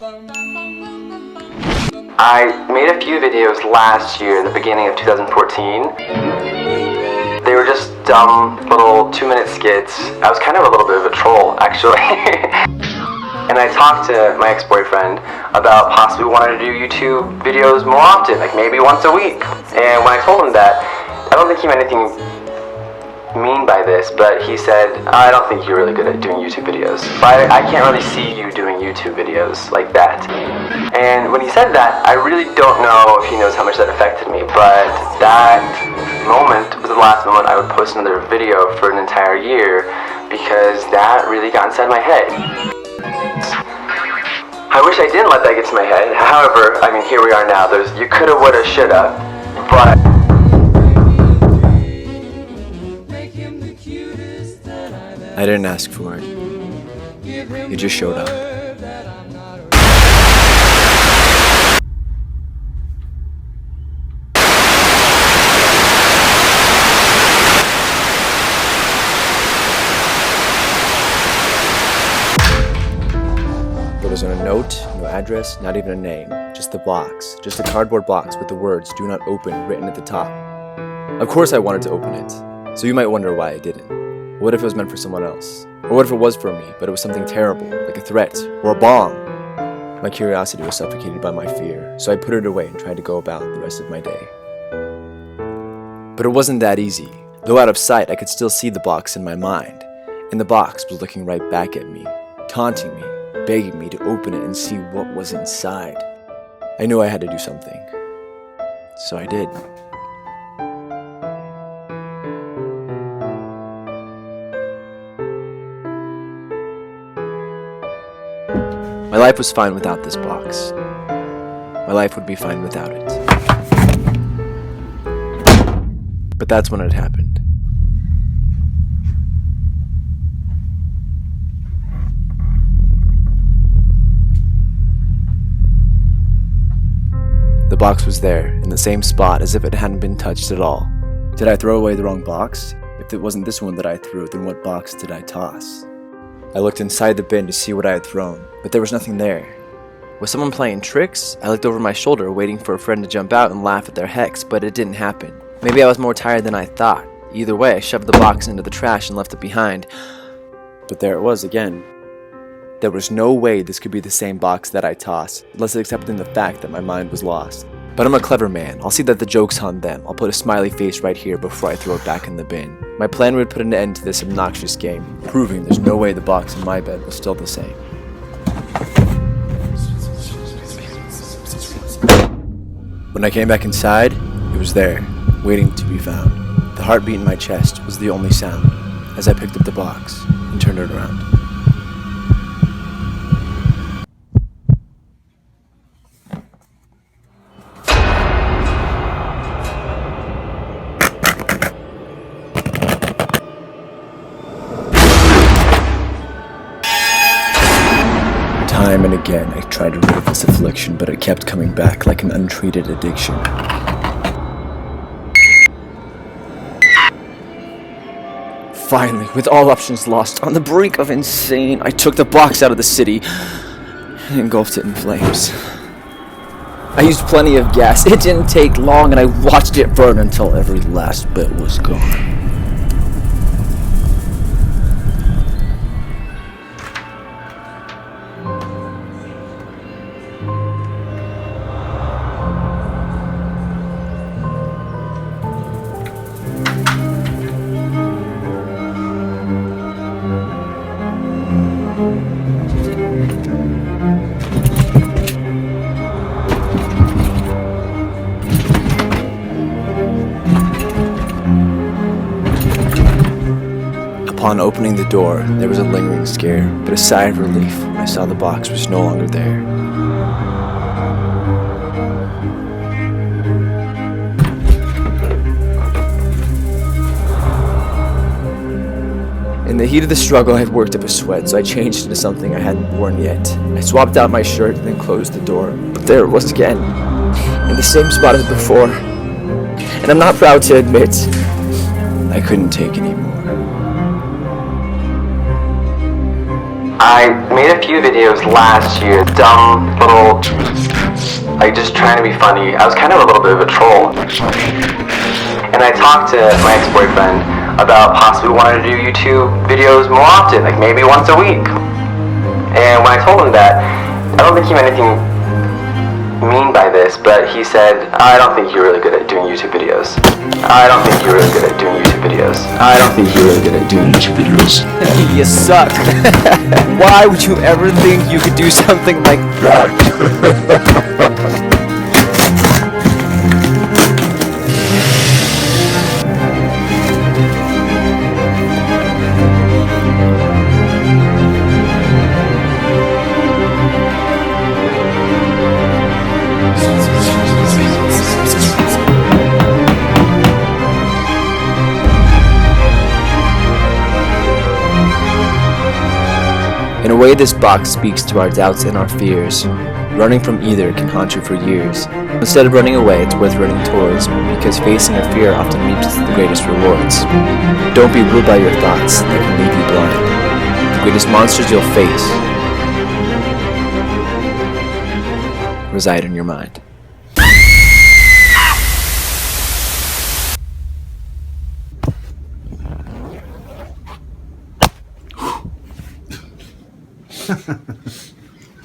I made a few videos last year in the beginning of 2014. They were just dumb little 2-minute skits. I was kind of a little bit of a troll, actually. And I talked to my ex-boyfriend about possibly wanting to do YouTube videos more often, like maybe once a week. And when I told him that, I don't think he meant anything mean by this, but he said, I don't think you're really good at doing YouTube videos. But I can't really see you doing YouTube videos like that. And when he said that, I really don't know if he knows how much that affected me, but that moment was the last moment I would post another video for an entire year, because that really got inside my head. I wish I didn't let that get to my head. However, I mean, here we are now. You coulda, woulda, shoulda, but I didn't ask for it. It just showed up. There wasn't a note, no address, not even a name. Just the box. Just a cardboard box with the words "Do not open" written at the top. Of course I wanted to open it. So you might wonder why I didn't. What if it was meant for someone else? Or what if it was for me, but it was something terrible, like a threat, or a bomb? My curiosity was suffocated by my fear, so I put it away and tried to go about the rest of my day. But it wasn't that easy. Though out of sight, I could still see the box in my mind. And the box was looking right back at me, taunting me, begging me to open it and see what was inside. I knew I had to do something. So I did. My life was fine without this box. My life would be fine without it. But that's when it happened. The box was there, in the same spot as if it hadn't been touched at all. Did I throw away the wrong box? If it wasn't this one that I threw, then what box did I toss? I looked inside the bin to see what I had thrown, but there was nothing there. Was someone playing tricks? I looked over my shoulder, waiting for a friend to jump out and laugh at their hex, but it didn't happen. Maybe I was more tired than I thought. Either way, I shoved the box into the trash and left it behind. But there it was again. There was no way this could be the same box that I tossed, less accepting the fact that my mind was lost. But I'm a clever man. I'll see that the joke's on them. I'll put a smiley face right here before I throw it back in the bin. My plan would put an end to this obnoxious game, proving there's no way the box in my bed was still the same. When I came back inside, it was there, waiting to be found. The heartbeat in my chest was the only sound as I picked up the box and turned it around. Time and again, I tried to rid of this affliction, but it kept coming back like an untreated addiction. Finally, with all options lost, on the brink of insane, I took the box out of the city and engulfed it in flames. I used plenty of gas. It didn't take long, and I watched it burn until every last bit was gone. Upon opening the door, there was a lingering scare, but a sigh of relief when I saw the box was no longer there. In the heat of the struggle, I had worked up a sweat, so I changed into something I hadn't worn yet. I swapped out my shirt and then closed the door, but there it was again, in the same spot as before. And I'm not proud to admit, I couldn't take anymore. I made a few videos last year, dumb little, like just trying to be funny. I was kind of a little bit of a troll. And I talked to my ex-boyfriend about possibly wanting to do YouTube videos more often, like maybe once a week. And when I told him that, I don't think he meant anything mean by this, but he said, I don't think you're really good at doing YouTube videos. I don't think you're really good at doing YouTube videos. I don't think you're really good at doing YouTube videos. You suck. Why would you ever think you could do something like that? In a way, this box speaks to our doubts and our fears. Running from either can haunt you for years. Instead of running away, it's worth running towards, because facing a fear often reaps the greatest rewards. Don't be ruled by your thoughts, they can leave you blind. The greatest monsters you'll face reside in your mind. Ha ha ha.